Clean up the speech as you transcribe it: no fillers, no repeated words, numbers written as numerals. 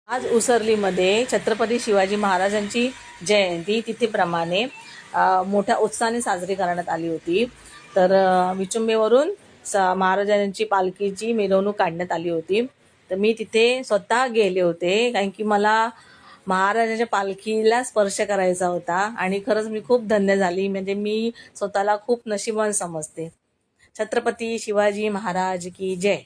आज उसरलीमध्ये छत्रपती शिवाजी महाराजांची जयंती तिथीप्रमाणे मोठ्या उत्साहाने साजरी करण्यात आली होती। तर विचुंबेवरून महाराजांची पालखीची मिरवणूक काढण्यात आली होती। तर मी तिथे स्वतः गेले होते, कारण की मला महाराजांच्या पालखीला स्पर्श करायचा होता आणि खरंच मी खूप धन्य झाली। म्हणजे मी स्वतःला खूप नशीबवान समजते। छत्रपती शिवाजी महाराज की जय।